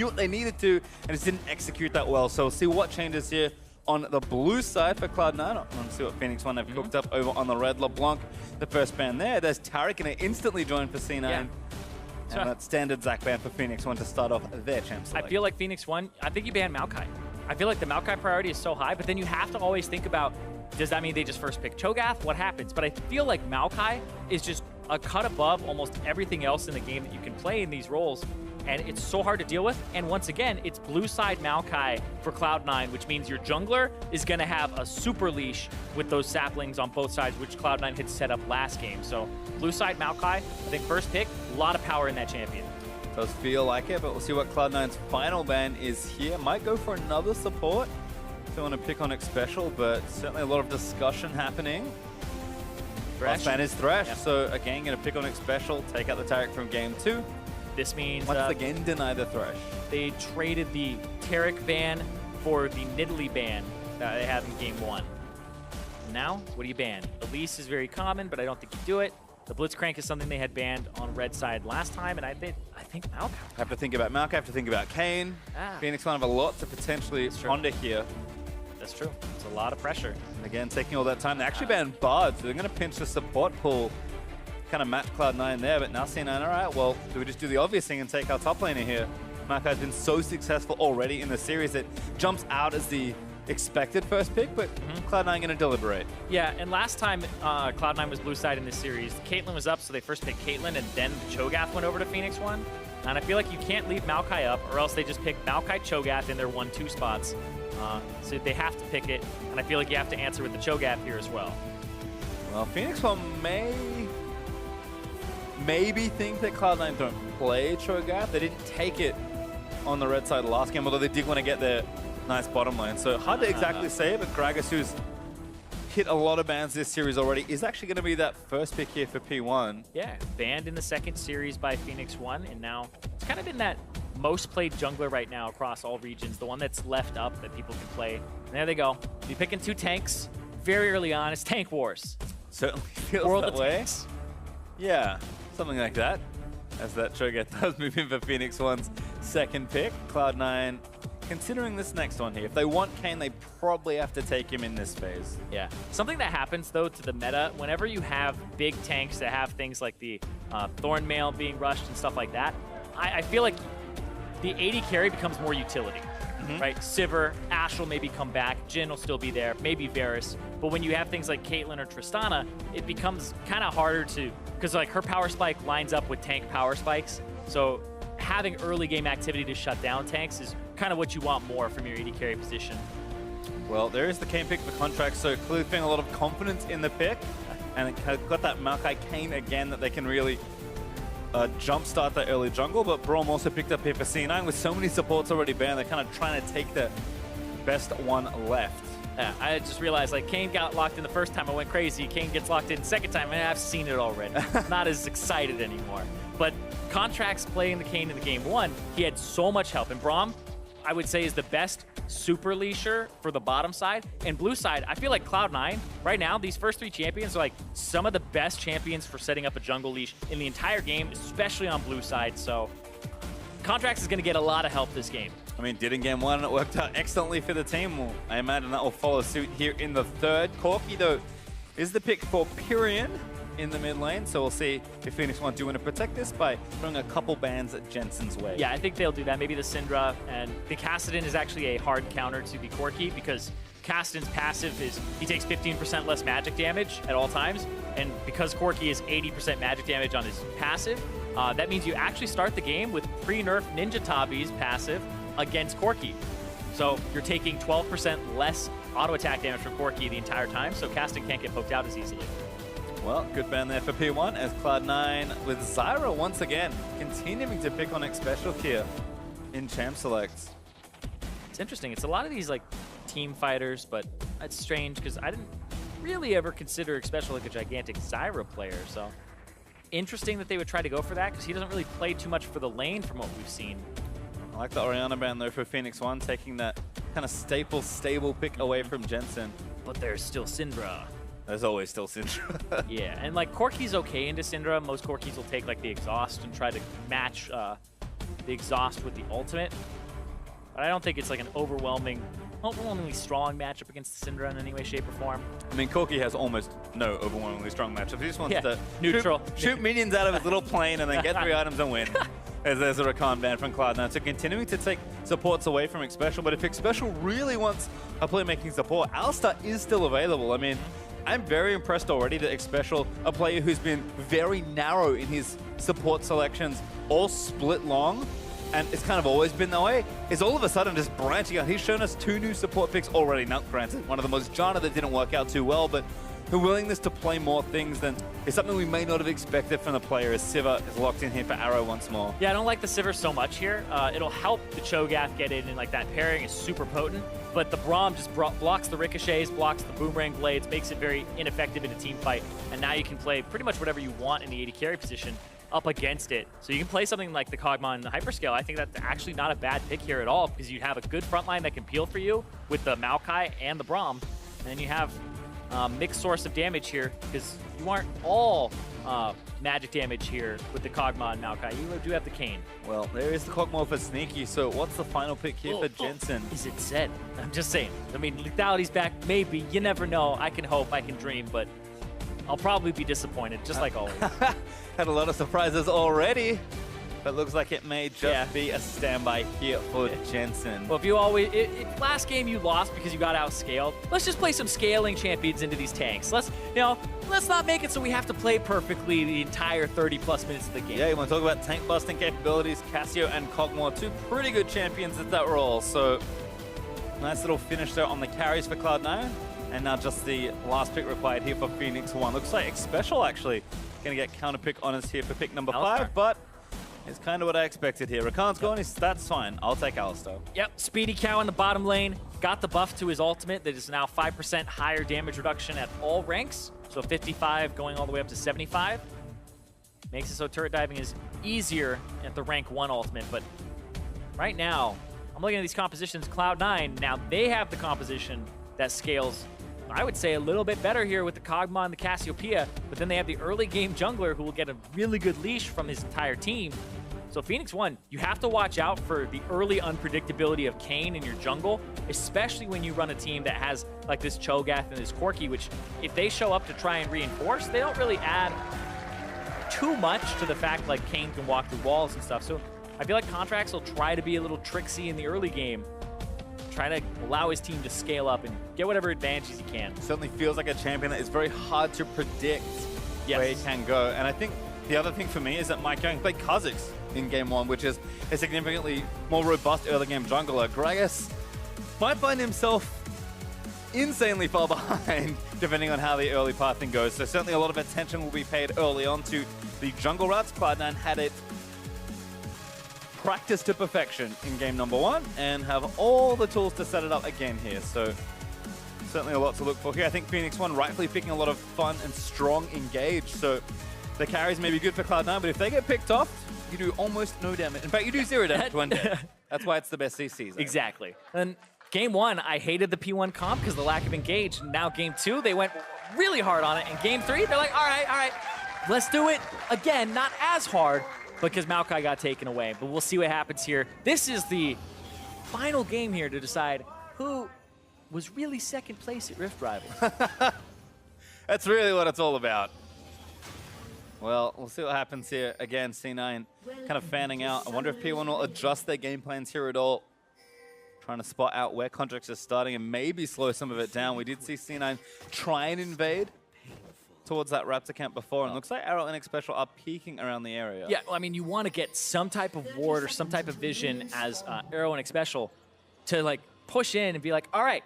knew what they needed to and just didn't execute that well. So we'll see what changes here on the blue side for Cloud9. I want to see what Phoenix1 have cooked up over on the red. LeBlanc, the first ban there. There's Tariq going to instantly join for C9. Yeah. And that standard Zac ban for Phoenix1 to start off their champ select. I feel like Phoenix1, I think you ban Maokai. I feel like the Maokai priority is so high, but then you have to always think about, does that mean they just first pick Cho'Gath? What happens? But I feel like Maokai is just a cut above almost everything else in the game that you can play in these roles. And it's so hard to deal with. And once again, it's blue side Maokai for Cloud9, which means your jungler is going to have a super leash with those saplings on both sides, which Cloud9 had set up last game. So blue side Maokai, I think first pick, a lot of power in that champion. Does feel like it, but we'll see what Cloud9's final ban is here. Might go for another support. Don't want to pick on X Special, but certainly a lot of discussion happening. Last ban is Thresh, so again, going to pick on X Special, take out the Tariq from game 2. This means once again deny the Thresh. They traded the Tariq ban for the Nidalee ban that they had in game 1. Now, what do you ban? Elise is very common, but I don't think you do it. The Blitzcrank is something they had banned on red side last time, and I think Maokai. Have to think about Maokai, have to think about Kayn. Phoenix1 have a lot to potentially ponder here. That's true. It's a lot of pressure. And again, taking all that time. They actually banned Bard, so they're going to pinch the support pool. Kind of match Cloud9 there, but now C9, all right, well, do we just do the obvious thing and take our top laner here? Maokai's been so successful already in the series that jumps out as the expected first pick, but Cloud9 going to deliberate. Yeah, and last time Cloud9 was blue side in this series, Caitlyn was up, so they first picked Caitlyn, and then the Cho'Gath went over to Phoenix1. And I feel like you can't leave Maokai up, or else they just pick Maokai Cho'Gath in their 1-2 spots. So they have to pick it, and I feel like you have to answer with the Cho'Gath here as well. Well, Phoenix1 maybe think that Cloud9 don't play Cho'Gath. They didn't take it on the red side last game, although they did want to get their nice bottom lane. So hard to exactly say, but Gragas, who's hit a lot of bans this series already, is actually going to be that first pick here for P1. Yeah, banned in the second series by Phoenix1, and now it's kind of been that most played jungler right now across all regions, the one that's left up that people can play. And there they go. Be picking 2 tanks very early on. It's Tank Wars. Certainly feels World that of way. Tanks. Yeah, something like that. As that Cho'Gath does move in for Phoenix1's second pick. Cloud9 considering this next one here. If they want Kayn, they probably have to take him in this phase. Yeah. Something that happens, though, to the meta, whenever you have big tanks that have things like the Thornmail being rushed and stuff like that, I feel like the AD carry becomes more utility, right? Sivir, Ashe will maybe come back, Jhin will still be there, maybe Varus. But when you have things like Caitlyn or Tristana, it becomes kind of harder to, because like her power spike lines up with tank power spikes. So having early game activity to shut down tanks is kind of what you want more from your AD carry position. Well, there is the Kayn pick for contract, so clearly feeling a lot of confidence in the pick. And it has got that Maokai Kayn again that they can really jumpstart that early jungle, but Braum also picked up here for C9 with so many supports already banned. They're kind of trying to take the best one left. Yeah, I just realized, like, Kayn got locked in the first time, I went crazy. Kayn gets locked in the second time, and I've seen it already. Not as excited anymore. But Contract's playing the Kayn in the game 1, he had so much help. And Braum, I would say, is the best super leasher for the bottom side. And blue side, I feel like Cloud9, right now, these first 3 champions are like some of the best champions for setting up a jungle leash in the entire game, especially on blue side. So Contracts is going to get a lot of help this game. I mean, did in game 1, and it worked out excellently for the team. Well, I imagine that will follow suit here in the third. Corki, though, is the pick for Pyrian in the mid lane, so we'll see if Phoenix1 do want to protect this by throwing a couple bans at Jensen's way. Yeah, I think they'll do that. Maybe the Syndra, and the Kassadin is actually a hard counter to the Corki, because Kassadin's passive is he takes 15% less magic damage at all times, and because Corki is 80% magic damage on his passive, that means you actually start the game with pre-nerf Ninja Tabi's passive against Corki. So you're taking 12% less auto attack damage from Corki the entire time, so Kassadin can't get poked out as easily. Well, good ban there for P1 as Cloud9 with Zyra once again continuing to pick on X Special here in Champ Selects. It's interesting. It's a lot of these like team fighters, but it's strange because I didn't really ever consider X Special like a gigantic Zyra player. So interesting that they would try to go for that because he doesn't really play too much for the lane from what we've seen. I like the Orianna ban though for Phoenix1, taking that kind of stable pick away from Jensen. But there's still Syndra. There's always still Syndra. Yeah, and like Corki's okay into Syndra. Most Corkis will take like the exhaust and try to match the exhaust with the ultimate. But I don't think it's like an overwhelmingly strong matchup against Syndra in any way, shape, or form. I mean, Corki has almost no overwhelmingly strong matchup. He just wants to neutral. shoot minions out of his little plane and then get 3 items and win. As there's a Rakan ban from Cloud9. So continuing to take supports away from Xpecial, but if Xpecial really wants a playmaking support, Alistar is still available. I mean, I'm very impressed already that Xpecial, a player who's been very narrow in his support selections, all split long, and it's kind of always been that way, is all of a sudden just branching out. He's shown us 2 new support picks already. Now, granted, one of the most Janna that didn't work out too well, but the willingness to play more things than is something we may not have expected from the player as Sivir is locked in here for Arrow once more. Yeah, I don't like the Sivir so much here. It'll help the Cho'Gath get in, and like that pairing is super potent, but the Braum just blocks the ricochets, blocks the boomerang blades, makes it very ineffective in a team fight, and now you can play pretty much whatever you want in the AD carry position up against it. So you can play something like the Kog'Maw and the Hyperscale. I think that's actually not a bad pick here at all, because you have a good front line that can peel for you with the Maokai and the Braum, and you have mixed source of damage here, because you aren't all magic damage here with the Kog'Maw and Maokai. You do have the Kayn. Well, there is the Kog'Maw for Sneaky, so what's the final pick here for Jensen? Is it Zed? I'm just saying. I mean, lethality's back, maybe. You never know. I can hope, I can dream, but I'll probably be disappointed, just like always. Had a lot of surprises already, but looks like it may just be a standby here for Jensen. Well, if last game you lost because you got outscaled, let's just play some scaling champions into these tanks. Let's not make it so we have to play perfectly the entire 30+ minutes of the game. Yeah, you want to talk about tank busting capabilities? Cassio and Kog'Maw, 2 pretty good champions at that role. So nice little finish there on the carries for Cloud9. And now just the last pick required here for Phoenix1. Looks like Xpecial actually going to get counter pick on us here for pick number 5, but it's kind of what I expected here. Rakan's gone, that's fine. I'll take Alistar. Yep, Speedy Cow in the bottom lane. Got the buff to his ultimate that is now 5% higher damage reduction at all ranks. So 55 going all the way up to 75. Makes it so turret diving is easier at the rank 1 ultimate. But right now, I'm looking at these compositions. Cloud9, now they have the composition that scales, I would say, a little bit better here with the Kog'Maw and the Cassiopeia, but then they have the early game jungler who will get a really good leash from his entire team. So Phoenix1, you have to watch out for the early unpredictability of Kayn in your jungle, especially when you run a team that has like this Cho'Gath and this Corki, which if they show up to try and reinforce, they don't really add too much to the fact like Kayn can walk through walls and stuff. So I feel like Contracts will try to be a little tricksy in the early game, try to allow his team to scale up and get whatever advantages he can. Certainly feels like a champion that is very hard to predict where he can go. And I think the other thing for me is that Mike Young played Kha'Zix in game 1, which is a significantly more robust early game jungler. Gragas might find himself insanely far behind depending on how the early pathing goes. So certainly a lot of attention will be paid early on to the jungle routes. Cloud9 had it practice to perfection in game number 1 and have all the tools to set it up again here. So certainly a lot to look for here. I think Phoenix1 rightfully picking a lot of fun and strong engage. So the carries may be good for Cloud9, but if they get picked off, you do almost no damage. In fact, you do 0 damage to one death. That's why it's the best CC zone. Exactly. And game 1, I hated the P1 comp because the lack of engage. Now game 2, they went really hard on it. And game 3, they're like, all right, let's do it again. Not as hard, because Maokai got taken away. But we'll see what happens here. This is the final game here to decide who was really second place at Rift Rivals. That's really what it's all about. Well, we'll see what happens here. Again, C9 kind of fanning out. I wonder if P1 will adjust their game plans here at all. Trying to spot out where Contracts are starting and maybe slow some of it down. We did see C9 try and invade towards that Raptor camp before, and it looks like Arrow and Xpecial are peeking around the area. Yeah, well, I mean, you want to get some type of ward or some type of vision as Arrow and Xpecial to like push in and be like, all right,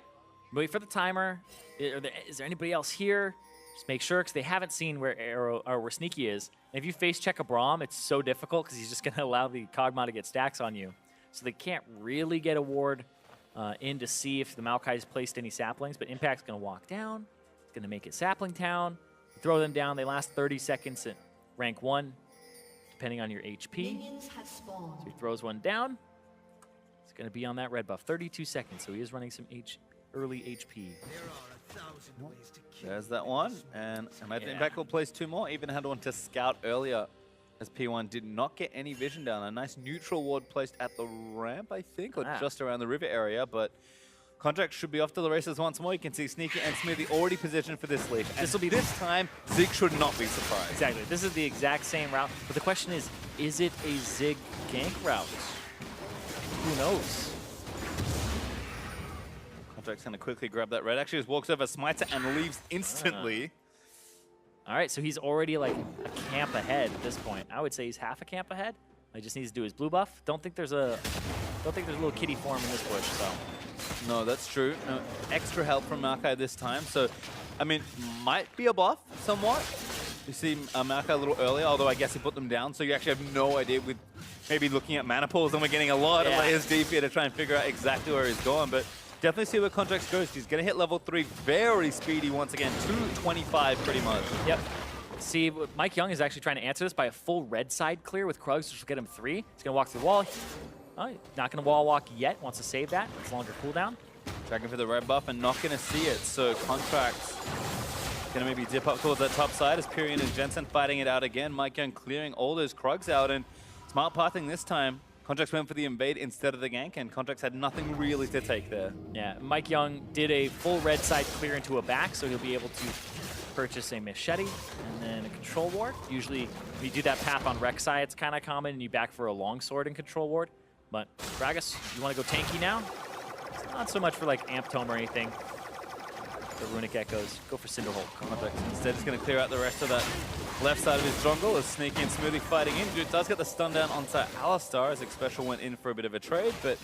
wait for the timer. Is there anybody else here? Just make sure, because they haven't seen where Arrow or where Sneaky is. And if you face check a Braum, it's so difficult because he's just going to allow the Kog'Maw to get stacks on you. So they can't really get a ward in to see if the Maokai's placed any saplings, but Impact's going to walk down. It's going to make it Sapling Town. Throw them down. They last 30 seconds at rank 1, depending on your HP. So he throws one down. It's going to be on that red buff. 32 seconds, so he is running some early HP. There's that one, and I imagine Impact will place 2 more. Even had one to scout earlier as P1 did not get any vision down. A nice neutral ward placed at the ramp, I think, or just around the river area, but Contract should be off to the races once more. You can see Sneaky and Smoothie already positioned for this leash. And this time, Zig should not be surprised. Exactly. This is the exact same route. But the question is it a Zig gank route? Who knows? Contract's going to quickly grab that red. Actually just walks over, smites it, and leaves instantly. All right, so he's already like a camp ahead at this point. I would say he's half a camp ahead. He just needs to do his blue buff. Don't think there's a little kitty form in this bush, so. No, that's true. No extra help from Maokai this time. So, I mean, might be a buff somewhat. You see Maokai a little earlier, although I guess he put them down, so you actually have no idea with maybe looking at mana pools, and we're getting a lot of layers deep here to try and figure out exactly where he's going. But definitely see where Contracts goes. He's going to hit level 3 very speedy once again, 225 pretty much. Yep. See, Mike Young is actually trying to answer this by a full red side clear with Krugs, which will get him 3. He's going to walk through the wall. Oh, not going to wall walk yet. Wants to save that. It's longer cooldown. Tracking for the red buff and not going to see it. So Contracts going to maybe dip up towards that top side as Pyrian and Jensen fighting it out again. Mike Young clearing all those Krugs out, and smart pathing this time. Contracts went for the invade instead of the gank, and Contracts had nothing really to take there. Yeah, Mike Young did a full red side clear into a back, so he'll be able to purchase a machete and then a control ward. Usually, if you do that path on Rek'Sai, it's kind of common, and you back for a long sword and control ward. But Gragas, you want to go tanky now? It's not so much for like Amp Tome or anything. The Runic Echoes, go for Cinderhold. Contracts instead is going to clear out the rest of that left side of his jungle as Sneaky and Smoothie fighting in. Dude does get the stun down onto Alistar as Special went in for a bit of a trade, but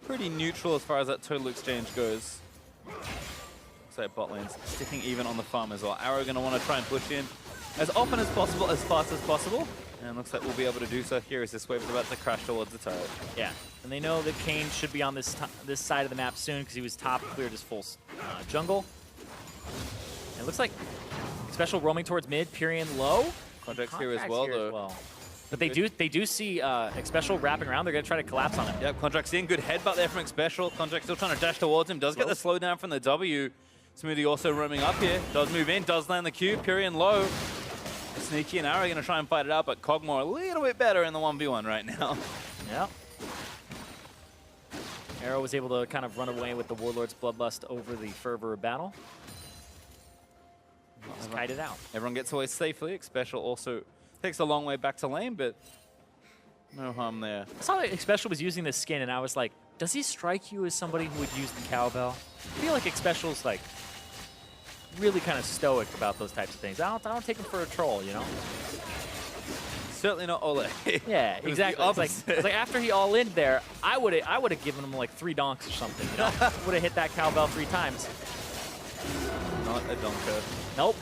pretty neutral as far as that total exchange goes. Looks like bot lane's sticking even on the farm as well. Arrow going to want to try and push in as often as possible, as fast as possible. And looks like we'll be able to do so here as this wave is about to crash towards the turret. Yeah, and they know that Kayn should be on this side of the map soon because he was top, cleared his full jungle. And it looks like Special roaming towards mid, Pyrian low. Contracts here as well, though. But they do see Special wrapping around. They're going to try to collapse on him. Yep, Contract's in. Good headbutt there from Special. Contract still trying to dash towards him. Does get the slowdown from the W. Smoothie also roaming up here. Does move in, does land the Q. Pyrian low. Sneaky and Arrow going to try and fight it out, but Kog'Maw a little bit better in the 1v1 right now. Yeah. Arrow was able to kind of run away with the Warlord's Bloodlust over the fervor of battle. Just kite it out. Everyone gets away safely. Special also takes a long way back to lane, but no harm there. I saw that Special was using this skin, and I was like, does he strike you as somebody who would use the cowbell? I feel like Special's like really kind of stoic about those types of things. I don't take him for a troll, you know? Certainly not Ole. Yeah, exactly. It's like after he all-in'd there, I would have given him like 3 donks or something, you know? Would have hit that cowbell 3 times. Not a donker. Nope.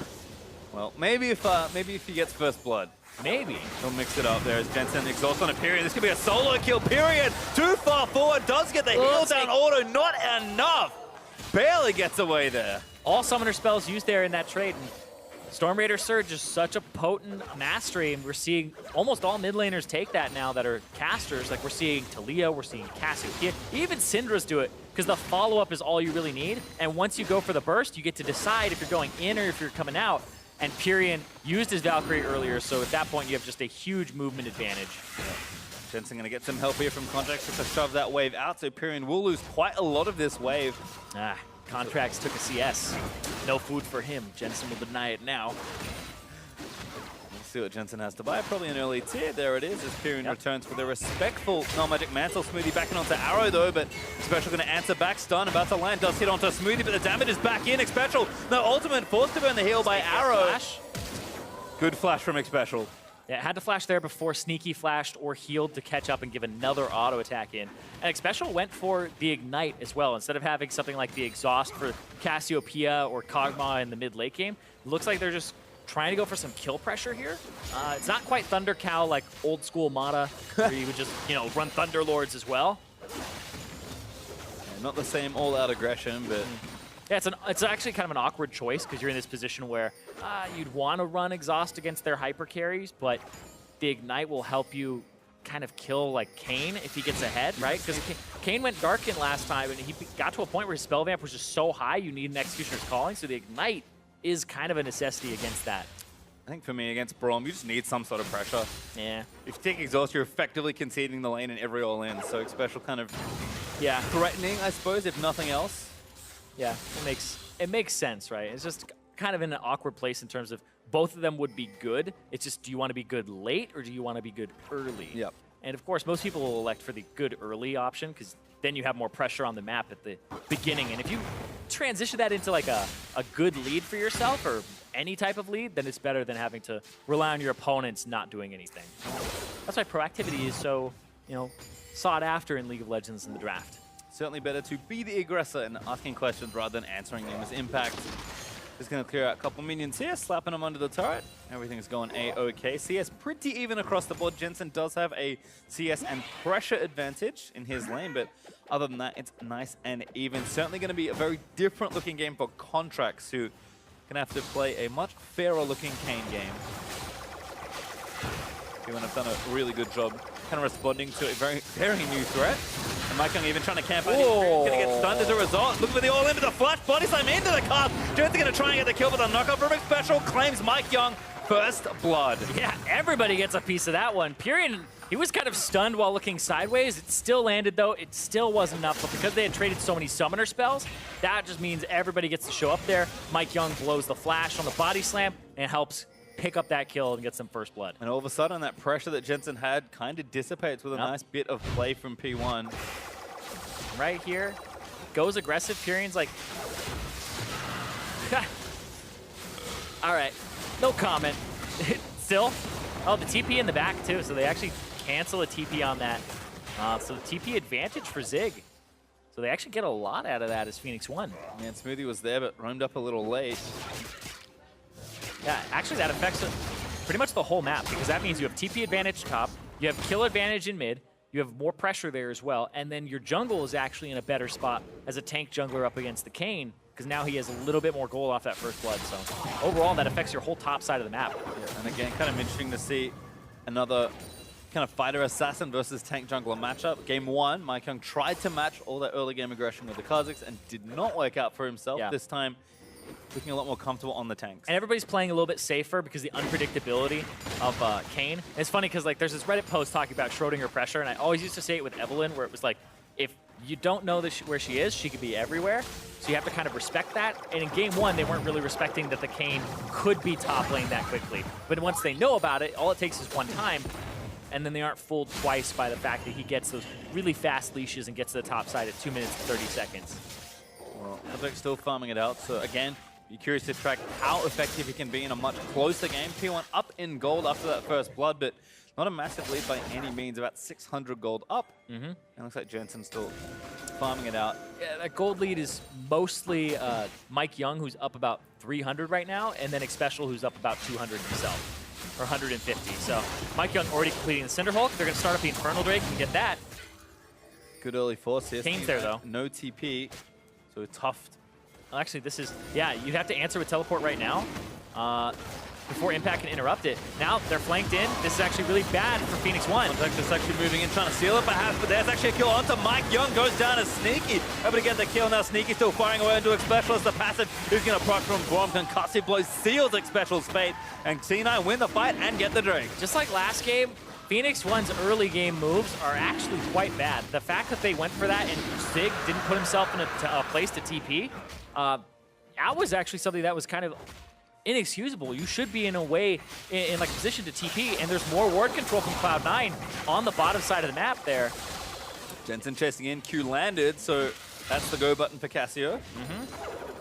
Well, maybe if he gets first blood. Maybe. He'll mix it up there as Jensen exhausts on a Pyrian. This could be a solo kill. Pyrian too far forward. Does get the heal down auto. Not enough. Barely gets away there. All summoner spells used there in that trade. And Storm Raider Surge is such a potent mastery, and we're seeing almost all mid laners take that now that are casters. Like we're seeing Talia, we're seeing Cassiopeia, even Syndra's do it, because the follow-up is all you really need. And once you go for the burst, you get to decide if you're going in or if you're coming out. And Pyrian used his Valkyrie earlier, so at that point you have just a huge movement advantage. Yeah. Jensen going to get some help here from Contracts to shove that wave out, so Pyrian will lose quite a lot of this wave. Contracts took a CS. No food for him. Jensen will deny it now. Let's see what Jensen has to buy. Probably an early tier. There it is as Pyrian returns with a respectful non-magic mantle. Smoothie backing onto Arrow though, but Special going to answer back. Stun about to land. Does hit onto Smoothie, but the damage is back in. Special, no ultimate, forced to burn the heal by Arrow. Flash. Good flash from Special. Yeah, had to flash there before Sneaky flashed or healed to catch up and give another auto attack in. And Special went for the Ignite as well. Instead of having something like the Exhaust for Cassiopeia or Kog'Maw in the mid-late game, it looks like they're just trying to go for some kill pressure here. It's not quite Thunder Cow like old school Mata, where you would just, run Thunder Lords as well. Yeah, not the same all-out aggression, but... Yeah, it's actually kind of an awkward choice because you're in this position where you'd want to run Exhaust against their hyper carries, but the Ignite will help you kind of kill like Kayn if he gets ahead, right? Because Kayn went Darkin last time and he got to a point where his spell vamp was just so high you need an Executioner's Calling, so the Ignite is kind of a necessity against that. I think for me, against Braum, you just need some sort of pressure. Yeah. If you take exhaust, you're effectively conceding the lane in every all-in. So special kind of threatening, I suppose, if nothing else. Yeah, it makes sense, right? It's just kind of in an awkward place in terms of both of them would be good. It's just, do you want to be good late or do you want to be good early? Yep. And of course, most people will elect for the good early option because then you have more pressure on the map at the beginning. And if you transition that into like a good lead for yourself or any type of lead, then it's better than having to rely on your opponents not doing anything. That's why proactivity is so, sought after in League of Legends in the draft. Certainly better to be the aggressor and asking questions rather than answering them as impact. Just going to clear out a couple minions here, slapping them under the turret. Everything's going A-OK. CS pretty even across the board. Jensen does have a CS and pressure advantage in his lane, but other than that, it's nice and even. Certainly going to be a very different looking game for Contracts, who going to have to play a much fairer looking Kane game. Phoenix1 have done a really good job kind of responding to a very, very new threat. And MikeYoung even trying to camp out. He's going to get stunned as a result. Looking for the all-in with the flash body slam into the cast. Jensen going to try and get the kill with a knockoff. Rubik Special claims MikeYoung first blood. Yeah, everybody gets a piece of that one. Pyrion, he was kind of stunned while looking sideways. It still landed, though. It still wasn't enough. But because they had traded so many summoner spells, that just means everybody gets to show up there. MikeYoung blows the flash on the body slam and helps pick up that kill and get some first blood. And all of a sudden, that pressure that Jensen had kind of dissipates with a nice bit of play from P1. Right here, goes aggressive. Pyrion's like, all right, no comment. Still, oh, the TP in the back too, so they actually cancel a TP on that. So the TP advantage for Zig. So they actually get a lot out of that as Phoenix1. Man, Smoothie was there, but roamed up a little late. Yeah, actually that affects pretty much the whole map because that means you have TP advantage top, you have kill advantage in mid, you have more pressure there as well, and then your jungle is actually in a better spot as a tank jungler up against the Kane because now he has a little bit more gold off that first blood. So overall, that affects your whole top side of the map. Yeah, and again, kind of interesting to see another kind of fighter assassin versus tank jungler matchup. Game 1, MikeYoung tried to match all that early game aggression with the Kazakhs and did not work out for himself. Yeah. This time, looking a lot more comfortable on the tanks. And everybody's playing a little bit safer because the unpredictability of Kane. It's funny because like there's this Reddit post talking about Schrodinger pressure, and I always used to say it with Evelyn, where it was like, if you don't know where she is, she could be everywhere. So you have to kind of respect that. And in game 1, they weren't really respecting that the Kane could be top lane that quickly. But once they know about it, all it takes is one time, and then they aren't fooled twice by the fact that he gets those really fast leashes and gets to the top side at 2 minutes and 30 seconds. Well, Kazakh's still farming it out, so again, be curious to track how effective he can be in a much closer game. P1 up in gold after that first blood, but not a massive lead by any means, about 600 gold up. And looks like Jensen's still farming it out. Yeah, that gold lead is mostly MikeYoung, who's up about 300 right now, and then Xpecial, who's up about 200 himself, or 150. So MikeYoung already completing the Cinder Hulk. They're going to start up the Infernal Drake and get that. Good early force here. Kane's there, though. No TP, so tough. Actually, this is, yeah, you have to answer with teleport right now before Impact can interrupt it. Now they're flanked in. This is actually really bad for Phoenix1. Contracts just actually moving in, trying to seal it perhaps, but there's actually a kill onto MikeYoung. Goes down as Sneaky. Able to get the kill now. Sneaky still firing away into Xpecial as the passive is going to proc from Braum. Concussive blow seals Xpecial's fate, and C9 win the fight and get the Drake. Just like last game, Phoenix1's early game moves are actually quite bad. The fact that they went for that and Zig didn't put himself in a place to TP, that was actually something that was kind of inexcusable. You should be in a way in like position to TP, and there's more ward control from Cloud9 on the bottom side of the map there. Jensen chasing in, Q landed, so that's the go button for Cassio.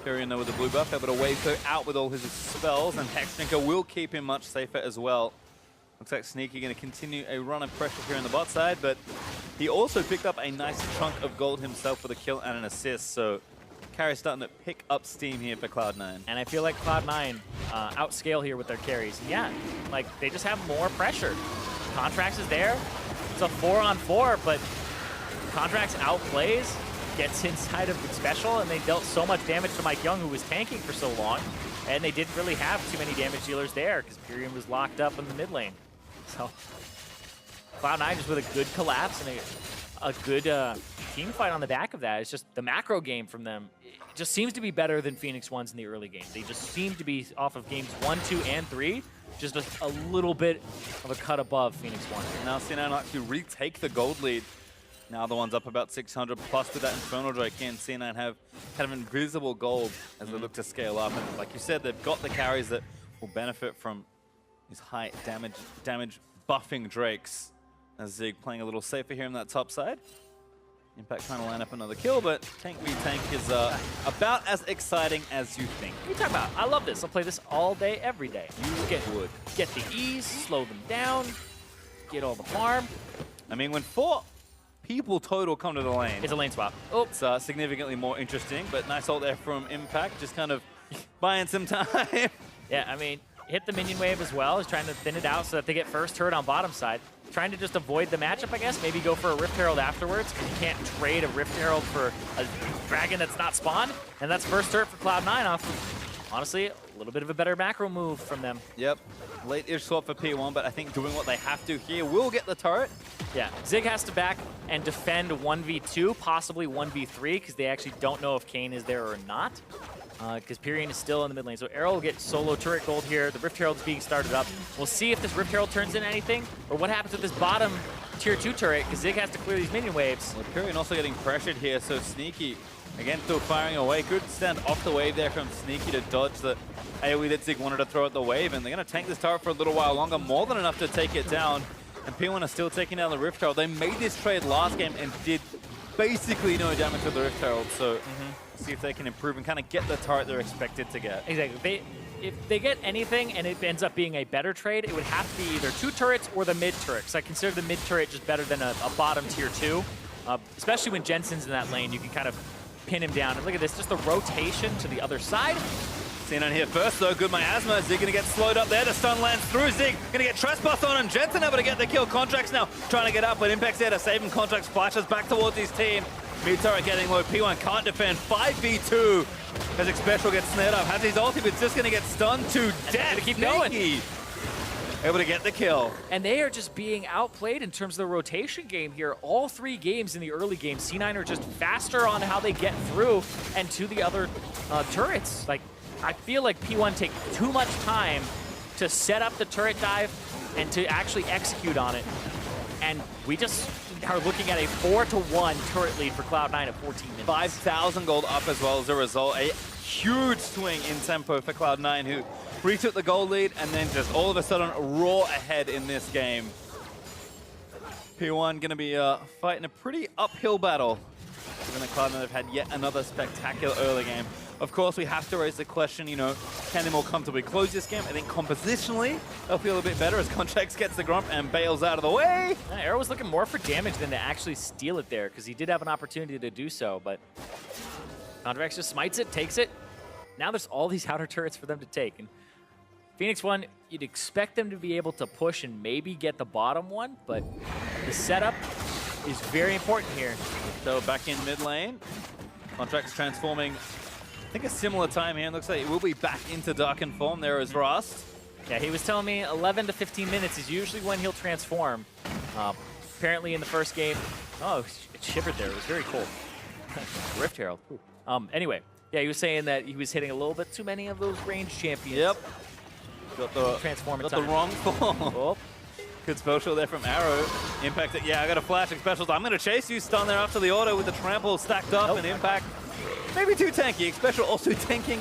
Pyrion though with the blue buff, able to wave her out with all his spells, and Hexdrinker will keep him much safer as well. Looks like Sneaky going to continue a run of pressure here on the bot side, but he also picked up a nice chunk of gold himself with a kill and an assist, so carry's starting to pick up steam here for Cloud9. And I feel like Cloud9 outscale here with their carries. Yeah, like they just have more pressure. Contracts is there. It's a 4-on-4, but Contracts outplays, gets inside of Xpecial, and they dealt so much damage to MikeYoung, who was tanking for so long, and they didn't really have too many damage dealers there because Pyrion was locked up in the mid lane. So Cloud9 just with a good collapse and a good team fight on the back of that. It's just the macro game from them. It just seems to be better than Phoenix1's in the early game. They just seem to be off of games 1, 2, and 3, just a little bit of a cut above Phoenix1. Now C9 like to retake the gold lead. Now the one's up about 600 plus with that Infernal Drake in. C9 have kind of invisible gold as they look to scale up. And like you said, they've got the carries that will benefit from these high damage buffing Drakes. As Zig playing a little safer here on that top side. Impact trying to line up another kill, but tank v tank is about as exciting as you think. What are you talking about? I love this. I'll play this all day, every day. You get the ease, slow them down, get all the farm. I mean, when 4 people total come to the lane, it's a lane swap. Oh, it's significantly more interesting, but nice ult there from Impact, just kind of buying some time. Yeah, I mean, hit the minion wave as well. He's trying to thin it out so that they get first turret on bottom side. Trying to just avoid the matchup, I guess. Maybe go for a Rift Herald afterwards, because you can't trade a Rift Herald for a dragon that's not spawned. And that's first turret for Cloud9 off, honestly, a little bit of a better macro move from them. Yep. Late-ish swap for P1, but I think doing what they have to here will get the turret. Yeah, Zig has to back and defend 1v2, possibly 1v3, because they actually don't know if Kayn is there or not. Because Pyrian is still in the mid lane. So Arrow will get solo turret gold here. The Rift Herald's being started up. We'll see if this Rift Herald turns into anything, or what happens with this bottom tier 2 turret, because Zig has to clear these minion waves. Well, Pyrian also getting pressured here, so Sneaky, again, still firing away. Good stand off the wave there from Sneaky to dodge the AoE that Zig wanted to throw at the wave, and they're going to tank this turret for a little while longer, more than enough to take it down. And P1 are still taking down the Rift Herald. They made this trade last game and did basically no damage to the Rift Herald, so see if they can improve and kind of get the turret they're expected to get. Exactly. If they get anything and it ends up being a better trade, it would have to be either 2 turrets or the mid turret, because I consider the mid turret just better than a bottom tier 2. Especially when Jensen's in that lane, you can kind of pin him down. And look at this, just the rotation to the other side. C9 here first though, good miasma. Zig gonna get slowed up there, the stun lands through. Zig gonna get trespass on, and Jensen able to get the kill. Contracts now trying to get up, but Impact's there to save him. Contracts flashes back towards his team. Mid turret getting low, P1 can't defend. 5v2 as Xpecial gets snared up. Has his ulti, but it's just gonna get stunned to death. Gonna keep going. Able to get the kill. And they are just being outplayed in terms of the rotation game here. All 3 games in the early game, C9 are just faster on how they get through and to the other turrets. Like, I feel like P1 take too much time to set up the turret dive and to actually execute on it. And we just are looking at a 4-1 turret lead for Cloud9 at 14 minutes. 5,000 gold up as well as a result. A huge swing in tempo for Cloud9, who retook the gold lead and then just all of a sudden roar ahead in this game. P1 going to be fighting a pretty uphill battle. Given that Cloud9 have had yet another spectacular early game. Of course, we have to raise the question, you know, can they more comfortably close this game? I think compositionally, they'll feel a bit better as Contracts gets the grump and bails out of the way. Arrow was looking more for damage than to actually steal it there, because he did have an opportunity to do so, but Contracts just smites it, takes it. Now there's all these outer turrets for them to take. And Phoenix1, you'd expect them to be able to push and maybe get the bottom one, but the setup is very important here. So back in mid lane, Contracts transforming, I think a similar time here. It looks like it will be back into Darkened form there as Rust. Yeah, he was telling me 11 to 15 minutes is usually when he'll transform. Apparently in the first game, oh, it shivered there. It was very cool. Rift Herald. Anyway, yeah, he was saying that he was hitting a little bit too many of those range champions. Yep. Got the wrong form. Oh. Good special there from Arrow. Impact it. Yeah, I got a flash specials. I'm going to chase you. Stun there after the auto with the trample stacked up, and Impact maybe too tanky. Xpecial also tanking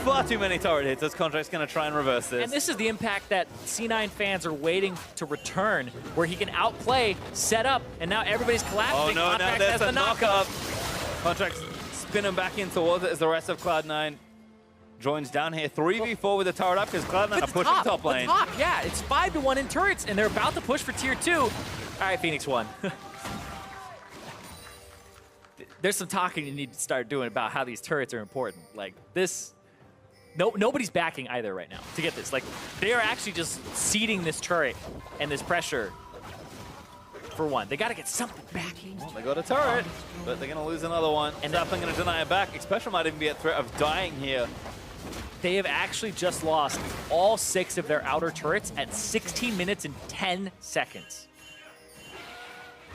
far too many turret hits. This Contract's going to try and reverse this. And this is the Impact that C9 fans are waiting to return, where he can outplay, set up, and now everybody's collapsing. Oh no, Contracts now there's has a the knock-up. Contracts spin him back in towards it as the rest of Cloud9 joins down here. 3v4 with the turret up because Cloud9 are pushing top lane. Yeah, it's 5-1 in turrets, and they're about to push for tier 2. All right, Phoenix1. There's some talking you need to start doing about how these turrets are important. Like this, nobody's backing either right now to get this. Like they are actually just seeding this turret and this pressure for one. They got to get something back. Well, they got a turret, but they're going to lose another one. And Zapling going to deny it back. Xpecial might even be at threat of dying here. They have actually just lost all 6 of their outer turrets at 16 minutes and 10 seconds.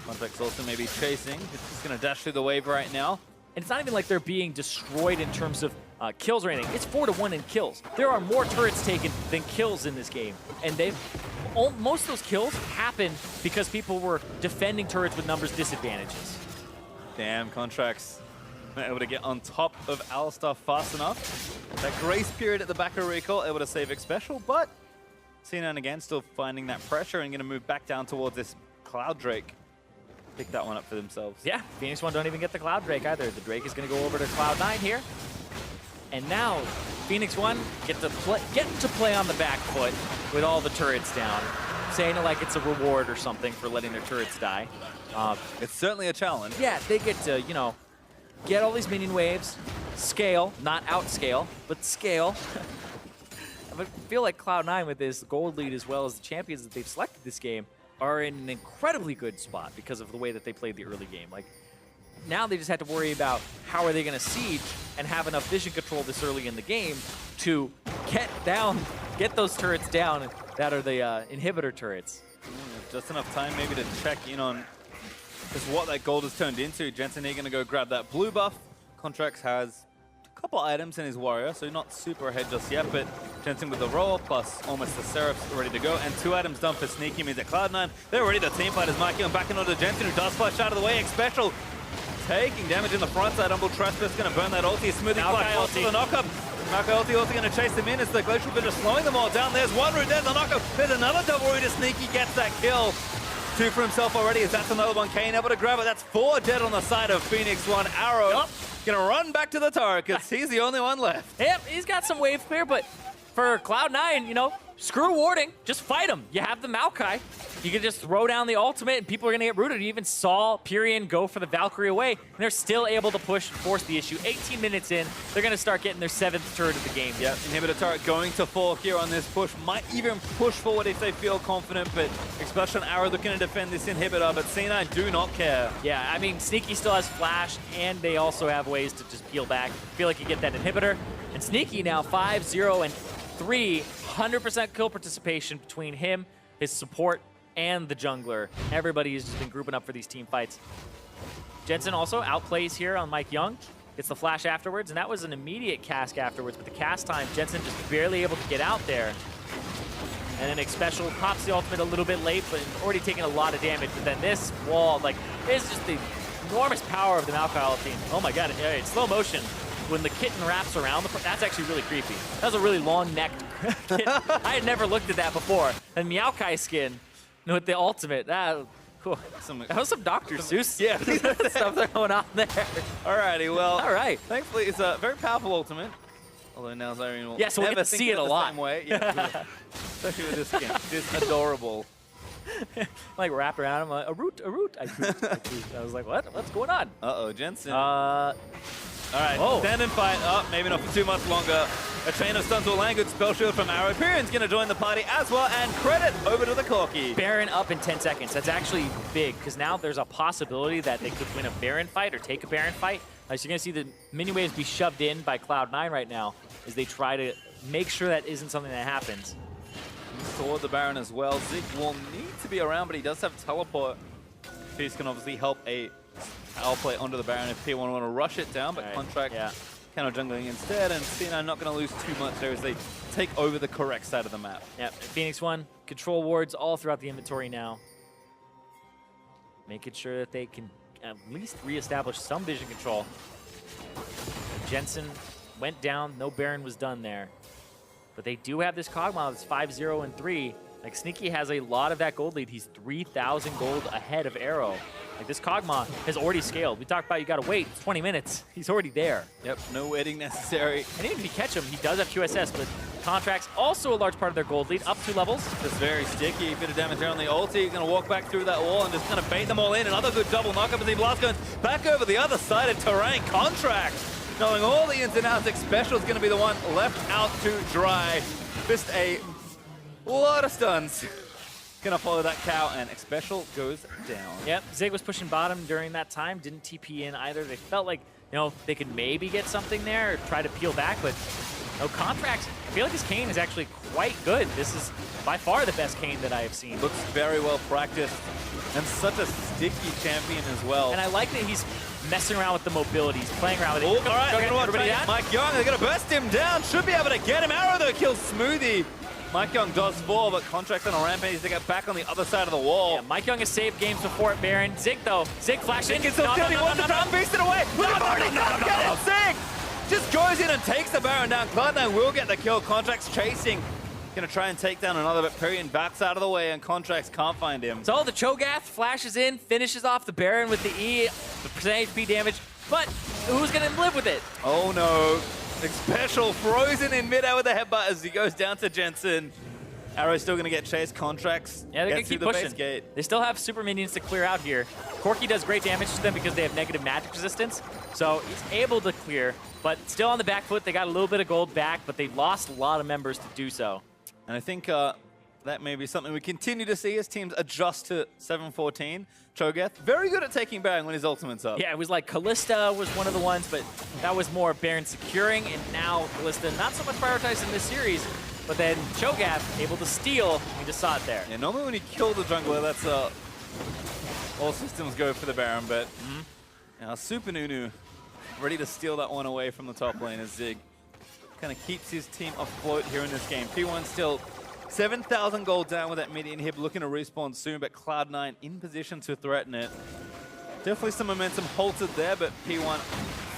Contracts also maybe chasing. It's just going to dash through the wave right now. And it's not even like they're being destroyed in terms of kills or anything. It's 4-1 in kills. There are more turrets taken than kills in this game. And most of those kills happen because people were defending turrets with numbers disadvantages. Damn, Contracts not able to get on top of Alistar fast enough. That grace period at the back of Recall, able to save X Special, but C9 again still finding that pressure and going to move back down towards this Cloud Drake. Pick that one up for themselves. Yeah, Phoenix1 don't even get the Cloud Drake either. The Drake is going to go over to Cloud9 here. And now Phoenix1 get to play on the back foot with all the turrets down, saying it like it's a reward or something for letting their turrets die. It's certainly a challenge. Yeah, they get to, you know, get all these minion waves, scale, not outscale, but scale. I feel like Cloud9 with this gold lead as well as the champions that they've selected this game are in an incredibly good spot because of the way that they played the early game. Like, now they just have to worry about how are they going to siege and have enough vision control this early in the game to get those turrets down that are the inhibitor turrets. Just enough time maybe to check in on just what that gold has turned into. Jensen going to go grab that blue buff. Contracts has a couple items in his warrior, so not super ahead just yet, but Jensen with the roll, plus almost the Seraphs ready to go, and 2 items done for Sneaky means that Cloud9, they're ready. The team fight is marking back in order to Jensen, who does flash out of the way. X Special taking damage in the front side. Humble Trespass going to burn that ulti. Smoothing flash to the knockup. Maokai ulti also going to chase them in as the Glacial Bit is slowing them all down. There's one route, there's the knockup. There's another double route as Sneaky gets that kill. 2 for himself already, as that's another one. Kane able to grab it. That's 4 dead on the side of Phoenix1. Arrow going to run back to the turret because he's the only one left. Yep, he's got some wave clear, but for Cloud9, you know, screw warding. Just fight him. You have the Maokai. You can just throw down the ultimate and people are going to get rooted. You even saw Pyrian go for the Valkyrie away, and they're still able to push and force the issue. 18 minutes in, they're going to start getting their 7th turret of the game. Yep, inhibitor turret going to fall here on this push. Might even push forward if they feel confident, but Expulsion Arrow looking to defend this inhibitor, but C9 do not care. Yeah, I mean, Sneaky still has flash, and they also have ways to just peel back. Feel like you get that inhibitor. And Sneaky now 5-0 and 3, 100% kill participation between him, his support, and the jungler. Everybody has just been grouping up for these team fights. Jensen also outplays here on Mike Young. Gets the flash afterwards, and that was an immediate cask afterwards, but the cast time, Jensen just barely able to get out there. And then X Special pops the ultimate a little bit late, but already taking a lot of damage. But then this wall, like, is just the enormous power of the Maokai team. Oh my god, it's slow motion. When the kitten wraps around, that's actually really creepy. That was a really long-necked kitten. I had never looked at that before. And Maokai skin with the ultimate, that was some Dr. Seuss stuff going on there. Alrighty, well, all right. Thankfully, it's a very powerful ultimate. Although now Zyrene will so we get to see it a lot. Way. Yeah, especially with this skin. It's adorable. Like wrapped around him, a root. I was like, what's going on? Uh-oh, Jensen. All right, stand and fight. Oh, maybe not for too much longer. A chain of stuns will land. Good spell shield from Arrow. Pyrian's going to join the party as well, and credit over to the Corki. Baron up in 10 seconds. That's actually big, because now there's a possibility that they could win a Baron fight or take a Baron fight. So you're going to see the minion waves be shoved in by Cloud9 right now as they try to make sure that isn't something that happens. Toward the Baron as well. Zig will need to be around, but he does have teleport. Fizz can obviously help a power play onto the Baron if P1 want to rush it down, but Contract kind of jungling instead, and C9 not going to lose too much there as they take over the correct side of the map. Yep, Phoenix1, control wards all throughout the inventory now. Making sure that they can at least reestablish some vision control. Jensen went down, no Baron was done there. But they do have this Kog'Maw that's 5-0 and 3. Like, Sneaky has a lot of that gold lead. He's 3,000 gold ahead of Arrow. Like, this Kog'Maw has already scaled. We talked about you got to wait 20 minutes. He's already there. Yep, no waiting necessary. And even if you catch him, he does have QSS, but Contracts also a large part of their gold lead, up 2 levels. Just very sticky. Bit of damage there on the ulti. He's going to walk back through that wall and just kind of bait them all in. Another good double knockup as he blasts going back over the other side of terrain. Contract, knowing all the ins and outs, X Special is going to be the one left out to dry. Just a lot of stuns. Gonna follow that cow, and X Special goes down. Yep, Zig was pushing bottom during that time, didn't TP in either. They felt like, you know, they could maybe get something there or try to peel back, but No contracts. I feel like his Kayn is actually quite good. This is by far the best Kayn that I have seen. Looks very well practiced and such a sticky champion as well. And I like that he's messing around with the mobility. He's playing around with it. Oh, all right, everybody down. Mike Young, they're going to burst him down. Should be able to get him. Arrow, though, kills Smoothie. Mike Young does fall, but Contract on a rampage to get back on the other side of the wall. Yeah, Mike Young has saved games before at Baron. Zig, though. Zig flashes in. He wants to try and beast it away. Get it, Zig! Just goes in and takes the Baron down. Cloud9 will get the kill. Contract's chasing. Gonna try and take down another, but Perian backs out of the way and Contracts can't find him. So the Cho'Gath flashes in, finishes off the Baron with the E, the percent HP damage, but who's gonna live with it? Oh no. Special frozen in midair with the headbutt as he goes down to Jensen. Arrow's still going to get chased. Contracts. Yeah, they're going to keep pushing. Base gate. They still have super minions to clear out here. Corki does great damage to them because they have negative magic resistance. So he's able to clear, but still on the back foot. They got a little bit of gold back, but they've lost a lot of members to do so. And I think that may be something we continue to see as teams adjust to 7-14. Cho'Gath, very good at taking Baron when his ultimate's up. Yeah, it was like Callista was one of the ones, but that was more Baron securing, and now Callista not so much prioritized in this series, but then Cho'Gath able to steal. We just saw it there. Yeah, normally when you kill the jungler, that's all systems go for the Baron, but now Super Nunu ready to steal that one away from the top lane as Zig kind of keeps his team afloat here in this game. P1 still 7,000 gold down with that mid inhib, looking to respawn soon, but Cloud9 in position to threaten it. Definitely some momentum halted there, but P1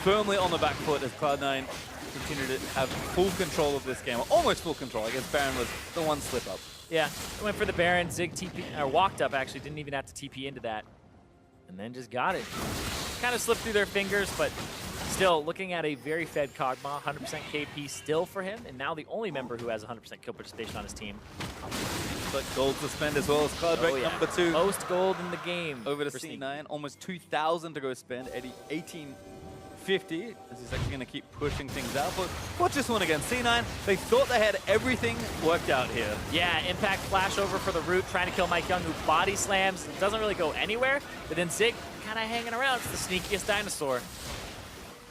firmly on the back foot as Cloud9 continue to have full control of this game, or almost full control. I guess Baron was the one slip up. Yeah, went for the Baron. Zig TP, or walked up actually, didn't even have to TP into that, and then just got it. Kind of slipped through their fingers, but still looking at a very fed Kog'Maw, 100% KP still for him, and now the only member who has 100% kill participation on his team. But gold to spend as well as Cloudbreak number 2. Most gold in the game. Over to C9, almost 2,000 to go spend, 1850, as he's actually going to keep pushing things out. But watch this one again, C9, they thought they had everything worked out here. Yeah, impact flash over for the root, trying to kill Mike Young, who body slams, doesn't really go anywhere, but then Zig kind of hanging around, it's the sneakiest dinosaur.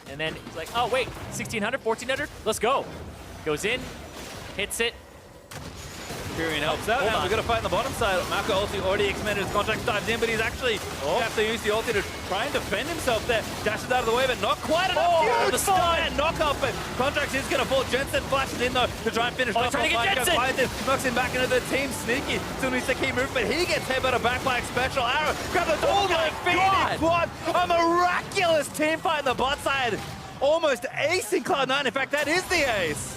And then he's like, oh wait, 1,600, 1,400, let's go. Goes in, hits it. Perian helps out. Now we've got to fight on the bottom side. Mako ulti already expanded his Contract, dives in, but he's actually have to use the ulti to try and defend himself there. Dashes out of the way, but not quite enough. Oh, the stun! Knock off, but Contract is going to fall. Jensen flashes in though to try and finish off. Trying to get Jensen! Knocks him back into the team. Sneaky still needs to keep moving, but he gets hit by a backfire special arrow. Grab the door, Phoenix1. A miraculous team fight on the bot side. Almost acing Cloud9. In fact, that is the ace.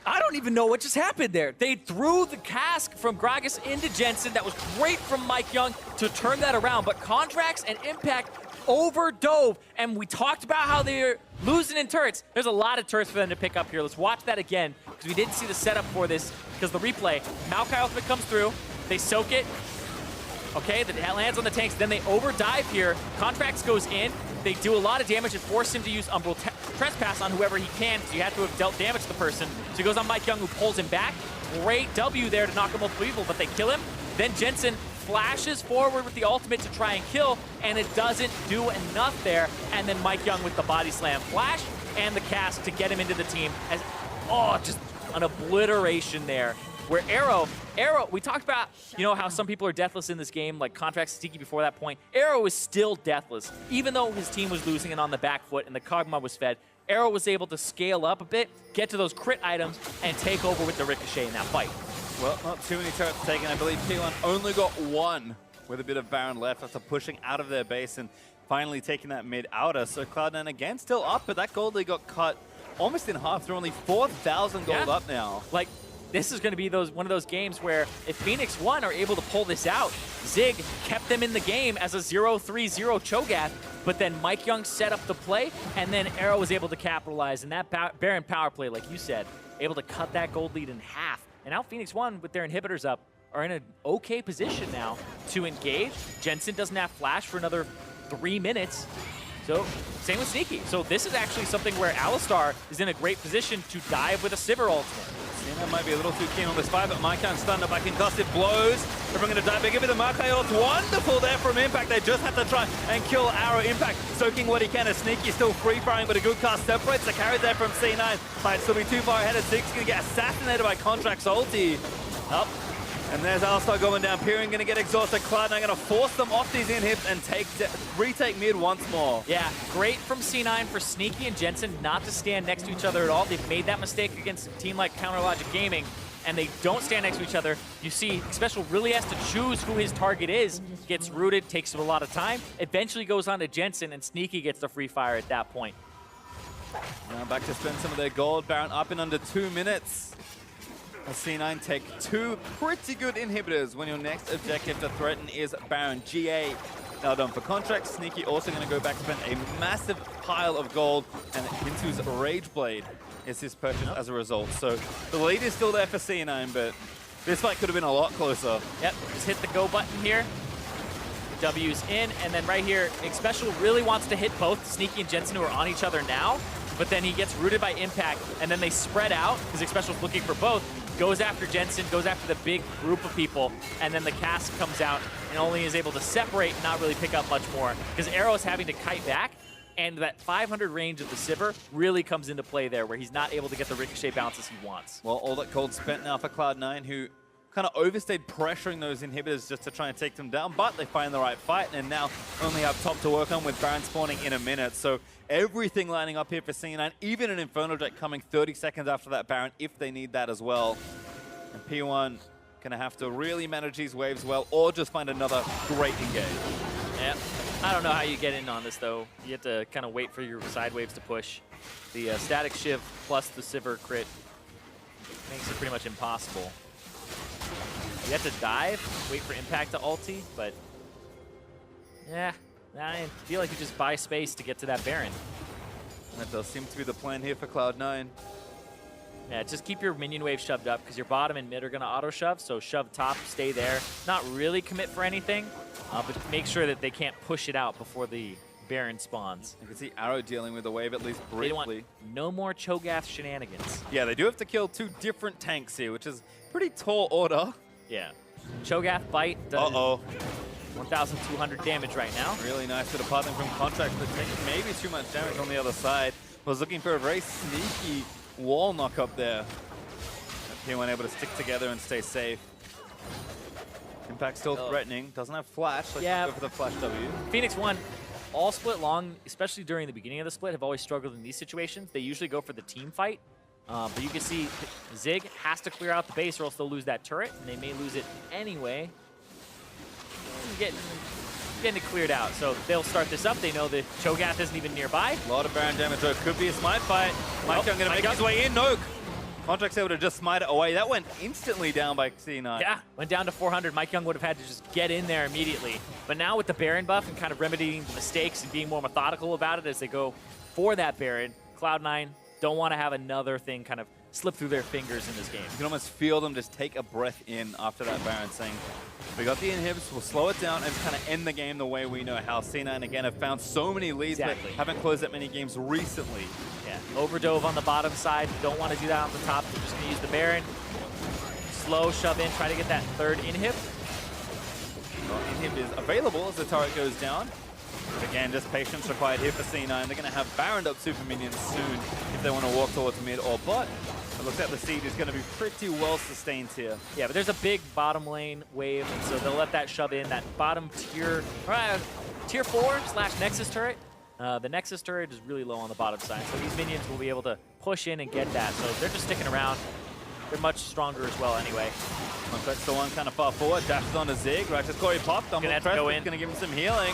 I don't even know what just happened there. They threw the cask from Gragas into Jensen. That was great from Mike Young to turn that around, but Contracts and Impact overdove, and we talked about how they're losing in turrets. There's a lot of turrets for them to pick up here. Let's watch that again, because we didn't see the setup for this, because the replay. Maokai ultimate comes through, they soak it. Okay, that lands on the tanks, then they overdive here. Contracts goes in, they do a lot of damage and force him to use Umbral Trespass on whoever he can, because you have to have dealt damage to the person. So he goes on Mike Young, who pulls him back. Great W there to knock him multiple people, but they kill him. Then Jensen flashes forward with the ultimate to try and kill, and it doesn't do enough there. And then Mike Young with the body slam flash and the cast to get him into the team. As just an obliteration there. Where Arrow, we talked about, you know, how some people are deathless in this game, like Contracts Sticky before that point. Arrow is still deathless. Even though his team was losing and on the back foot and the Kog'Maw was fed, Arrow was able to scale up a bit, get to those crit items, and take over with the Ricochet in that fight. Well, not too many turrets taken. I believe P1 only got one with a bit of Baron left after pushing out of their base and finally taking that mid outer. So Cloud9 again still up, but that gold lead got cut almost in half. They're only 4,000 gold up now. Like, this is going to be one of those games where if Phoenix1 are able to pull this out, Zig kept them in the game as a 0-3-0 Cho'Gath, but then Mike Young set up the play, and then Arrow was able to capitalize. And that Baron power play, like you said, able to cut that gold lead in half. And now Phoenix1, with their inhibitors up, are in an okay position now to engage. Jensen doesn't have flash for another 3 minutes. So, same with Sneaky. So this is actually something where Alistar is in a great position to dive with a Sivir ultimate. Cena might be a little too keen on this fight, but Maikan's stunned up by concussive blows. Everyone going to dive. They give it the Makai ult. Wonderful there from Impact. They just have to try and kill Arrow. Impact soaking what he can as Sneaky still free-firing, but a good cast separates the carry there from C9. Might still be too far ahead of Zig's going to get assassinated by Contract's ulti. Up. And there's Alistar going down. Pyrion going to get exhausted. Cloud9 going to force them off these inhibs and retake mid once more. Yeah, great from C9 for Sneaky and Jensen not to stand next to each other at all. They've made that mistake against a team like Counterlogic Gaming, and they don't stand next to each other. You see, Special really has to choose who his target is. Gets rooted, takes him a lot of time, eventually goes on to Jensen, and Sneaky gets the free fire at that point. Now back to spend some of their gold. Baron up in under 2 minutes. C9 take 2 pretty good inhibitors when your next objective to threaten is Baron. GA now done for Contract. Sneaky also going to go back and spend a massive pile of gold, and Hintu's Rage Blade is his purchase as a result. So the lead is still there for C9, but this fight could have been a lot closer. Yep, just hit the go button here. W's in, and then right here, Special really wants to hit both Sneaky and Jensen, who are on each other now, but then he gets rooted by Impact, and then they spread out, because Special's looking for both, goes after Jensen, goes after the big group of people, and then the cast comes out and only is able to separate and not really pick up much more, because Arrow is having to kite back, and that 500 range of the Sivir really comes into play there, where he's not able to get the ricochet bounces he wants. Well, all that gold spent now for Cloud9, who kind of overstayed pressuring those inhibitors just to try and take them down, but they find the right fight, and now only have top to work on with Baron spawning in a minute. So everything lining up here for C9, even an Inferno Jet coming 30 seconds after that Baron if they need that as well. And P1 gonna have to really manage these waves well, or just find another great engage. Yeah, I don't know how you get in on this though. You have to kind of wait for your side waves to push. The static shiv plus the Sivir crit makes it pretty much impossible. You have to dive, wait for Impact to ulti, but yeah, I feel like you just buy space to get to that Baron. That does seem to be the plan here for Cloud9. Yeah, just keep your minion wave shoved up, because your bottom and mid are going to auto-shove, so shove top, stay there. Not really commit for anything, but make sure that they can't push it out before the Baron spawns. You can see Arrow dealing with the wave at least briefly. They want no more Cho'Gath shenanigans. Yeah, they do have to kill 2 different tanks here, which is pretty tall order. Yeah. Cho'Gath bite does 1,200 damage right now. Really nice bit of parting from Contract, but taking maybe too much damage on the other side. Was looking for a very sneaky wall knock up there. P1 able to stick together and stay safe. Impact still threatening. Doesn't have flash. Let's go for the flash W. Phoenix1, all split long, especially during the beginning of the split, have always struggled in these situations. They usually go for the team fight. But you can see Zig has to clear out the base or else they'll lose that turret, and they may lose it anyway. Getting it cleared out. So they'll start this up. They know the Cho'Gath isn't even nearby. A lot of Baron damage, though. Could be a smite fight. Mike going to make his way in. No. Contract's able to just smite it away. That went instantly down by C9. Yeah, went down to 400. Mike Young would have had to just get in there immediately. But now with the Baron buff and kind of remedying the mistakes and being more methodical about it as they go for that Baron, Cloud9 don't want to have another thing kind of slip through their fingers in this game. You can almost feel them just take a breath in after that Baron, saying, we got the inhibs, we'll slow it down and kind of end the game the way we know how. C9 again have found so many leads, but haven't closed that many games recently. Yeah, overdove on the bottom side. Don't want to do that on the top. They're just going to use the Baron. Slow shove in, try to get that third inhib. Well, inhib is available as the turret goes down. But again, just patience required here for C9. They're going to have Baroned up super minions soon if they want to walk towards mid or bot. It looks like the seed is going to be pretty well sustained here. Yeah, but there's a big bottom lane wave, and so they'll let that shove in. That bottom tier 4/Nexus turret. The Nexus turret is really low on the bottom side, so these minions will be able to push in and get that. So they're just sticking around. They're much stronger as well anyway. Contract's the one kind of far forward. Dashes on to Zig. Righteous Corey popped. Gonna have to go in. Going to give him some healing.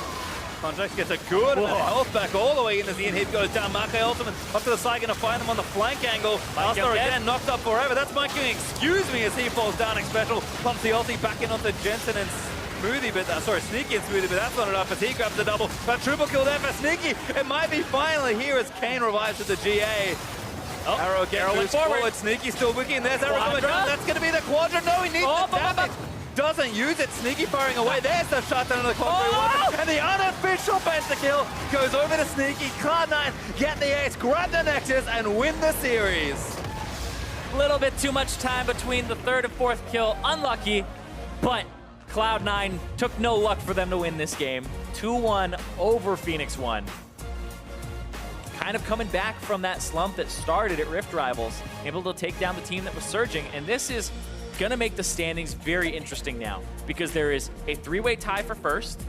Contract gets a good health back all the way in as the inhib goes down. Makai ultimate up to the side, going to find them on the flank angle. Alistar again knocked up forever. That's Mike Young, excuse me, as he falls down. Special pumps the ulti back in onto Jensen and Smoothie, but Sneaky and Smoothie, but that's not enough as he grabs the double. But triple kill there for Sneaky. It might be finally here as Kane revives with the GA. Arrow again moves forward. Sneaky still wicking. There's Arrow coming down. That's going to be the quadrant. No, he needs the damage. doesn't use it. Sneaky firing away. There's the shutdown of the clock. And the unofficial penta-kill goes over to Sneaky. Cloud9 get the ace, grab the Nexus, and win the series. A little bit too much time between the third and fourth kill. Unlucky, but Cloud9 took no luck for them to win this game. 2-1 over Phoenix1. Kind of coming back from that slump that started at Rift Rivals, able to take down the team that was surging, and this is going to make the standings very interesting now because there is a three-way tie for first,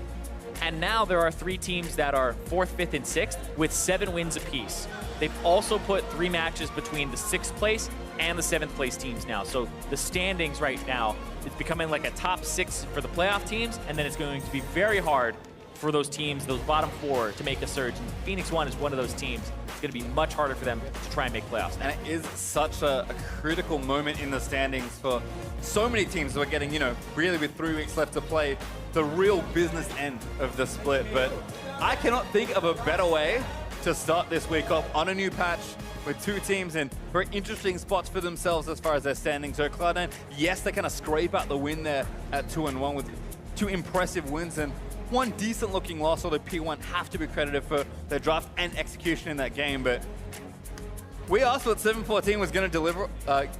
and now there are 3 teams that are 4th, 5th, and 6th with 7 wins apiece. They've also put 3 matches between the 6th place and the 7th place teams now. So the standings right now, it's becoming like a top 6 for the playoff teams, and then it's going to be very hard for those teams, those bottom 4, to make a surge. And Phoenix1 is one of those teams. It's going to be much harder for them to try and make playoffs now. And it is such a critical moment in the standings for so many teams who are getting, you know, really with 3 weeks left to play, the real business end of the split. But I cannot think of a better way to start this week off on a new patch with 2 teams in very interesting spots for themselves as far as their standings. So Cloud9, yes, they kind of scrape out the win there at 2-1 with 2 impressive wins and 1 decent-looking loss, although P1 have to be credited for their draft and execution in that game. But we asked what 714 was going to deliver,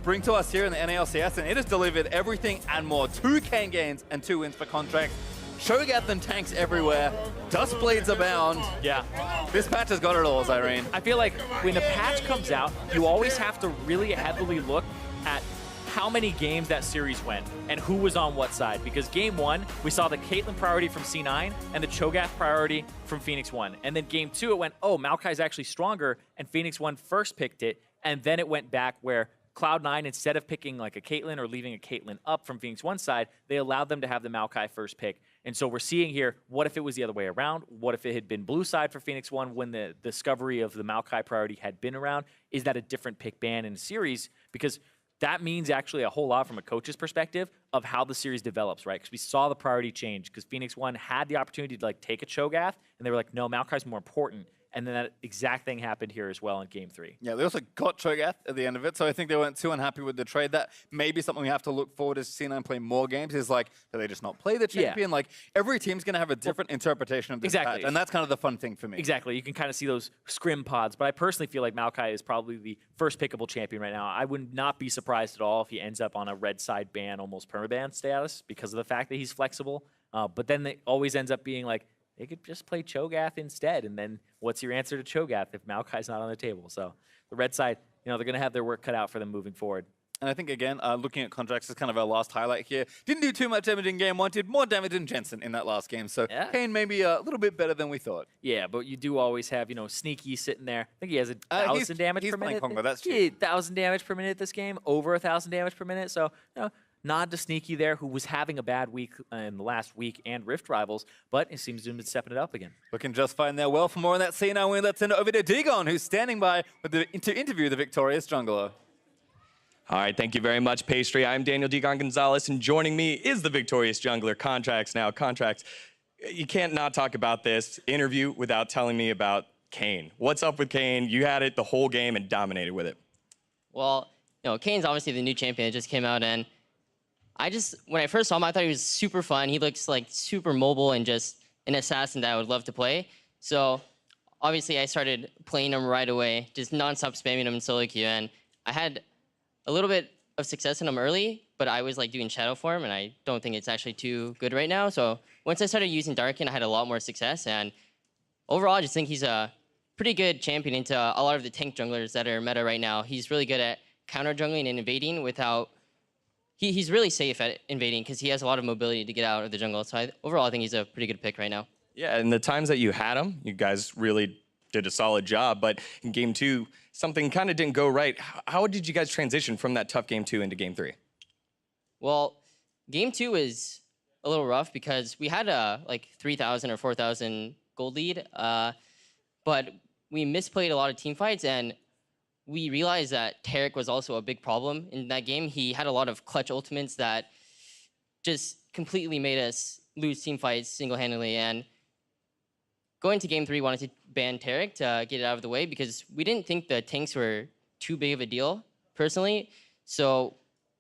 bring to us here in the NALCS, and it has delivered everything and more. 2 Kane gains and 2 wins for Contract. Cho'Gath and tanks everywhere. Dust blades abound. Yeah. This patch has got it all, Irene. I feel like when a patch comes out, you always have to really heavily look at how many games that series went and who was on what side. Because game 1, we saw the Caitlyn priority from C9 and the Cho'Gath priority from Phoenix1. And then game 2, it went, oh, Maokai's actually stronger, and Phoenix1 first picked it. And then it went back where Cloud9, instead of picking like a Caitlyn or leaving a Caitlyn up from Phoenix1's side, they allowed them to have the Maokai first pick. And so we're seeing here, what if it was the other way around? What if it had been blue side for Phoenix1 when the discovery of the Maokai priority had been around? Is that a different pick ban in a series? Because that means actually a whole lot from a coach's perspective of how the series develops, right? Because we saw the priority change because Phoenix1 had the opportunity to like take a Cho'Gath, and they were like, no, Maokai's more important. And then that exact thing happened here as well in game 3. Yeah, they also got Cho'Gath at the end of it, so I think they weren't too unhappy with the trade. That may be something we have to look forward as C9 play more games, is like, do they just not play the champion? Yeah. Like, every team's going to have a different interpretation of this patch, and that's kind of the fun thing for me. Exactly. You can kind of see those scrim pods, but I personally feel like Maokai is probably the first pickable champion right now. I would not be surprised at all if he ends up on a red side ban, almost permaban status, because of the fact that he's flexible. But then it always ends up being like, they could just play Cho'Gath instead, and then what's your answer to Cho'Gath if Maokai's not on the table? So the red side, you know, they're going to have their work cut out for them moving forward. And I think, again, looking at contracts is kind of our last highlight here. Didn't do too much damage in game 1, did more damage than Jensen in that last game. So yeah. Kane maybe a little bit better than we thought. Yeah, but you do always have, you know, Sneaky sitting there. I think he has 1,000 damage per minute. Congo, that's true. 1,000 damage per minute this game, over 1,000 damage per minute. So, you know, nod to Sneaky there, who was having a bad week in the last week and Rift Rivals, but it seems to have been stepping it up again. Looking just fine there. Well, for more on that C9 win, let's send it over to Digon, who's standing by with to interview the victorious jungler. All right, thank you very much, Pastry. I'm Daniel Digon Gonzalez, and joining me is the victorious jungler, Contracts now. Contracts, you can't not talk about this interview without telling me about Kane. What's up with Kane? You had it the whole game and dominated with it. Well, you know, Kane's obviously the new champion. It just came out, and when I first saw him, I thought he was super fun. He looks like super mobile and just an assassin that I would love to play. So obviously I started playing him right away, just nonstop spamming him in solo queue, and I had a little bit of success in him early, but I was like doing shadow form, and I don't think it's actually too good right now. So once I started using Darken, I had a lot more success, and overall I just think he's a pretty good champion into a lot of the tank junglers that are meta right now. He's really good at counter jungling and invading without... He's really safe at invading because he has a lot of mobility to get out of the jungle. So overall, I think he's a pretty good pick right now. Yeah, and the times that you had him, you guys really did a solid job. But in game 2, something kind of didn't go right. How did you guys transition from that tough game 2 into game 3? Well, game 2 was a little rough because we had a like 3,000 or 4,000 gold lead, but we misplayed a lot of team fights, and we realized that Tarek was also a big problem in that game. He had a lot of clutch ultimates that just completely made us lose team fights single-handedly. And going to game 3, wanted to ban Tarek to get it out of the way because we didn't think the tanks were too big of a deal, personally. So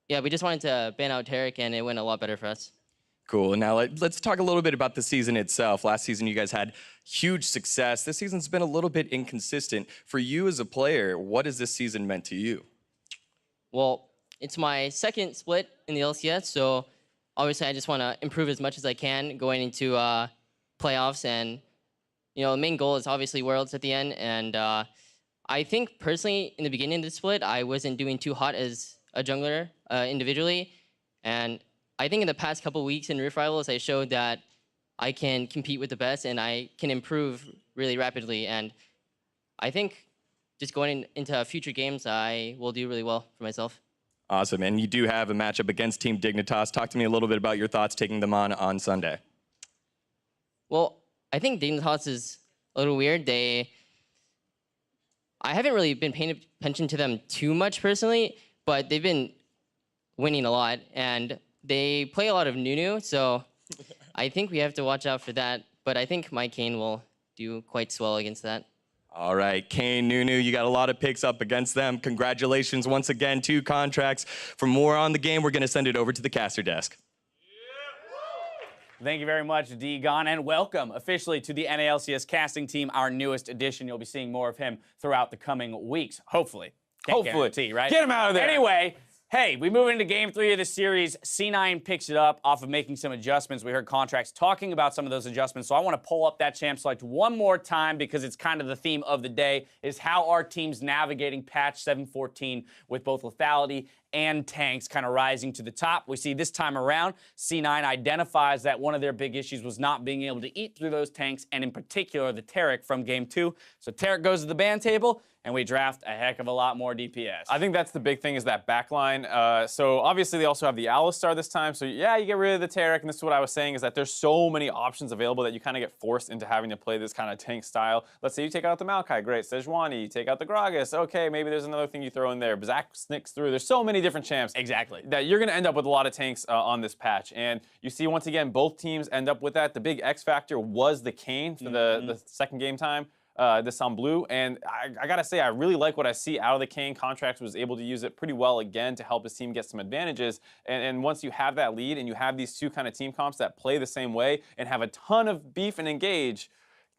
Yeah, we just wanted to ban out Tarek, and it went a lot better for us. Cool. Now let's talk a little bit about the season itself. Last season, you guys had huge success. This season's been a little bit inconsistent. For you as a player, what has this season meant to you? Well, it's my second split in the LCS, so obviously I just want to improve as much as I can going into playoffs. And, the main goal is obviously Worlds at the end. And I think personally, in the beginning of the split, I wasn't doing too hot as a jungler individually. And I think in the past couple weeks in Rift Rivals, I showed that I can compete with the best and I can improve really rapidly. And I think just going into future games, I will do really well for myself. Awesome. And you do have a matchup against Team Dignitas. Talk to me a little bit about your thoughts taking them on Sunday. Well, I think Dignitas is a little weird. I haven't really been paying attention to them too much personally, but they've been winning a lot. And they play a lot of Nunu, so I think we have to watch out for that. But I think my Kayn will do quite swell against that. All right, Kayn, Nunu, you got a lot of picks up against them. Congratulations once again, 2 contracts. For more on the game, we're going to send it over to the caster desk. Thank you very much, D-Gon, and welcome officially to the NALCS casting team, our newest addition. You'll be seeing more of him throughout the coming weeks, hopefully. Can't guarantee, right? Get him out of there. Anyway, hey, we move into Game 3 of the series. C9 picks it up off of making some adjustments. We heard contracts talking about some of those adjustments, so I want to pull up that champ select one more time because it's kind of the theme of the day, is how our team's navigating patch 714 with both lethality and tanks kind of rising to the top. We see this time around, C9 identifies that one of their big issues was not being able to eat through those tanks, and in particular, the Tarek from Game 2. So Tarek goes to the ban table, and we draft a heck of a lot more DPS. I think that's the big thing is that backline. So obviously they also have the Alistar this time. So yeah, you get rid of the Tarek, and this is what I was saying, is that there's so many options available that you kind of get forced into having to play this kind of tank style. Let's say you take out the Maokai, great. Sejuani, you take out the Gragas, okay, maybe there's another thing you throw in there. Zac snicks through. There's so many different champs. Exactly. That you're going to end up with a lot of tanks on this patch. And you see, once again, both teams end up with that. The big X factor was the Kayn for the second game time. This on blue, and I gotta say, I really like what I see out of the Kayn. Contracts was able to use it pretty well again to help his team get some advantages, and once you have that lead and you have these 2 kind of team comps that play the same way and have a ton of beef and engage,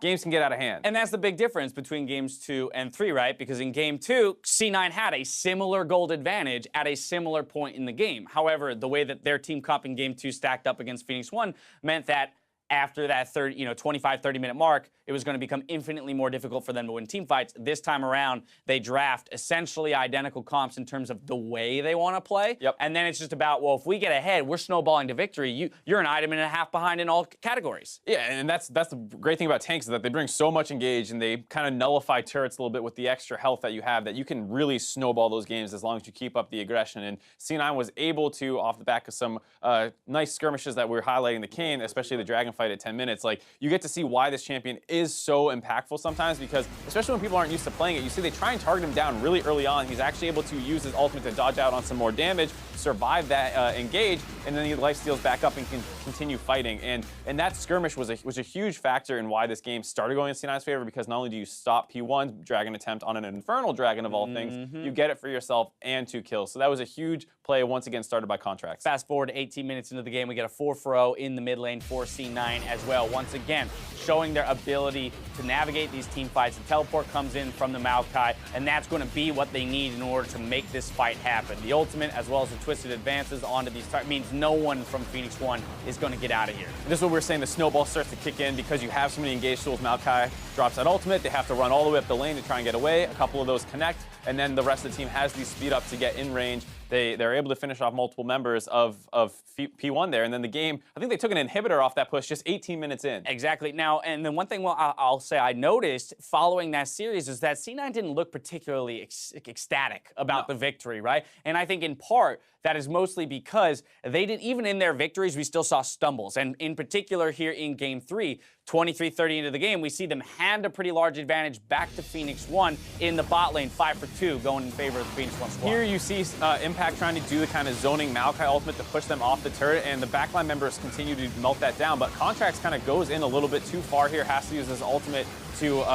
games can get out of hand. And that's the big difference between games 2 and 3, right? Because in game 2, C9 had a similar gold advantage at a similar point in the game. However, the way that their team comp in game 2 stacked up against Phoenix1 meant that after that 25, 30-minute mark, it was going to become infinitely more difficult for them to win team fights. This time around, they draft essentially identical comps in terms of the way they want to play. Yep. And then it's just about, well, if we get ahead, we're snowballing to victory. You're an item and a half behind in all categories. Yeah, and that's the great thing about tanks, is that they bring so much engage and they kind of nullify turrets a little bit with the extra health that you have, that you can really snowball those games as long as you keep up the aggression. And C9 was able to, off the back of some nice skirmishes that we were highlighting the Kayn, especially the Dragon fight at 10 minutes, like, you get to see why this champion is so impactful sometimes, because especially when people aren't used to playing it, you see they try and target him down really early on. He's actually able to use his ultimate to dodge out on some more damage, survive that engage, and then he life steals back up and can continue fighting. And that skirmish was a huge factor in why this game started going in C9's favor, because not only do you stop P1 dragon attempt on an Infernal Dragon of all things, you get it for yourself and 2 kills. So that was a huge play, once again, started by Contracts. Fast forward to 18 minutes into the game, we get a 4-for-0 in the mid lane for C9 as well. Once again, showing their ability to navigate these team fights. The teleport comes in from the Maokai, and that's going to be what they need in order to make this fight happen. The ultimate, as well as the twisted advances onto these means no one from Phoenix1 is going to get out of here. This is what we're saying, the snowball starts to kick in because you have so many engaged tools. Maokai drops that ultimate, they have to run all the way up the lane to try and get away. A couple of those connect, and then the rest of the team has these speed up to get in range. They're able to finish off multiple members of P1 there, and then the game, I think they took an inhibitor off that push just 18 minutes in. Exactly. Now, and then one thing I'll say I noticed following that series is that C9 didn't look particularly ecstatic about the victory, right? And I think in part that is mostly because they did, even in their victories, we still saw stumbles. And in particular here in Game 3, 23-30 into the game, we see them hand a pretty large advantage back to Phoenix1 in the bot lane, 5 for 2, going in favor of the Phoenix1 squad. Here you see Impact trying to do the kind of zoning Maokai ultimate to push them off the turret, and the backline members continue to melt that down, but Contracts kind of goes in a little bit too far here, has to use his ultimate to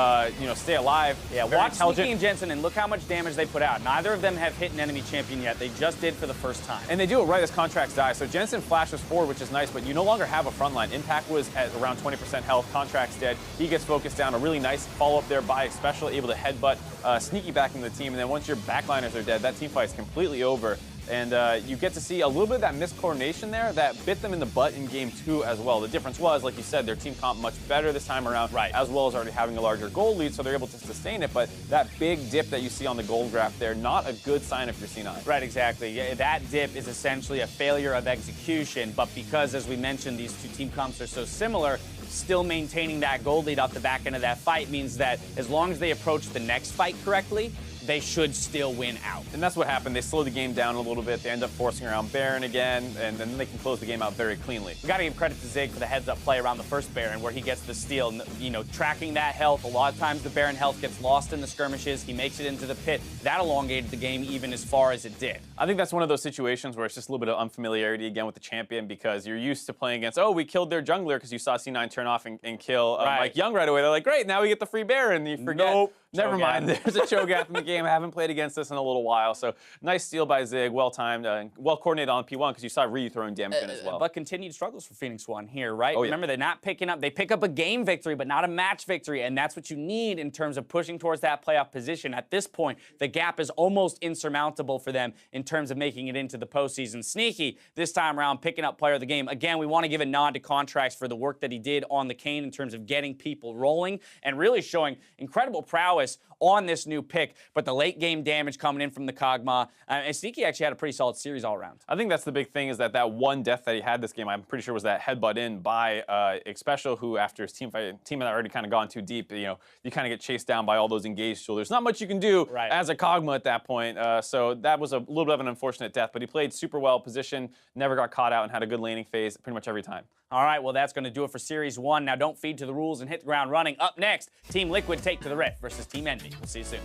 stay alive. Yeah, watch Sneaky and Jensen, and look how much damage they put out. Neither of them have hit an enemy champion yet. They just did for the first time. And they do it right as Contracts die. So Jensen flashes forward, which is nice, but you no longer have a front line. Impact was at around 20% health. Contracts dead. He gets focused down. A really nice follow-up there by Special, able to headbutt Sneaky back in the team. And then once your backliners are dead, that team fight is completely over. And you get to see a little bit of that miscoordination there that bit them in the butt in game 2 as well. The difference was, like you said, their team comp much better this time around, right, as well as already having a larger gold lead, so they're able to sustain it. But that big dip that you see on the gold graph there, not a good sign if you're C9. Right, exactly. Yeah, that dip is essentially a failure of execution, but because, as we mentioned, these two team comps are so similar, still maintaining that gold lead off the back end of that fight means that as long as they approach the next fight correctly, they should still win out. And that's what happened. They slowed the game down a little bit. They end up forcing around Baron again, and then they can close the game out very cleanly. We got to give credit to Zig for the heads-up play around the first Baron where he gets the steal. You know, tracking that health. A lot of times the Baron health gets lost in the skirmishes. He makes it into the pit. That elongated the game even as far as it did. I think that's one of those situations where it's just a little bit of unfamiliarity again with the champion because you're used to playing against, oh, we killed their jungler because you saw C9 turn off and kill Mike Young right away. They're like, great, now we get the free Baron. And you forget. Nope. Never mind, there's a Cho'Gath in the game. I haven't played against this in a little while. So nice steal by Zig, well-timed, well-coordinated on P1 because you saw Ryu throwing damage in as well. But continued struggles for Phoenix1 here, right? Oh, yeah. Remember, they're not picking up. They pick up a game victory, but not a match victory, and that's what you need in terms of pushing towards that playoff position. At this point, the gap is almost insurmountable for them in terms of making it into the postseason. Sneaky, this time around, picking up player of the game. Again, we want to give a nod to Contracts for the work that he did on the Kayn in terms of getting people rolling and really showing incredible prowess on this new pick, but the late game damage coming in from the Kog'Maw, and Sneaky actually had a pretty solid series all around. I think that's the big thing is that one death that he had this game, I'm pretty sure was that headbutt in by Special, who after his team had already kind of gone too deep, you kind of get chased down by all those engaged, so there's not much you can do as a Kog'Maw at that point, so that was a little bit of an unfortunate death, but he played super well positioned, never got caught out, and had a good laning phase pretty much every time. All right, well, that's going to do it for Series 1. Now, don't feed to the rules and hit the ground running. Up next, Team Liquid take to the Rift versus Team Envy. We'll see you soon.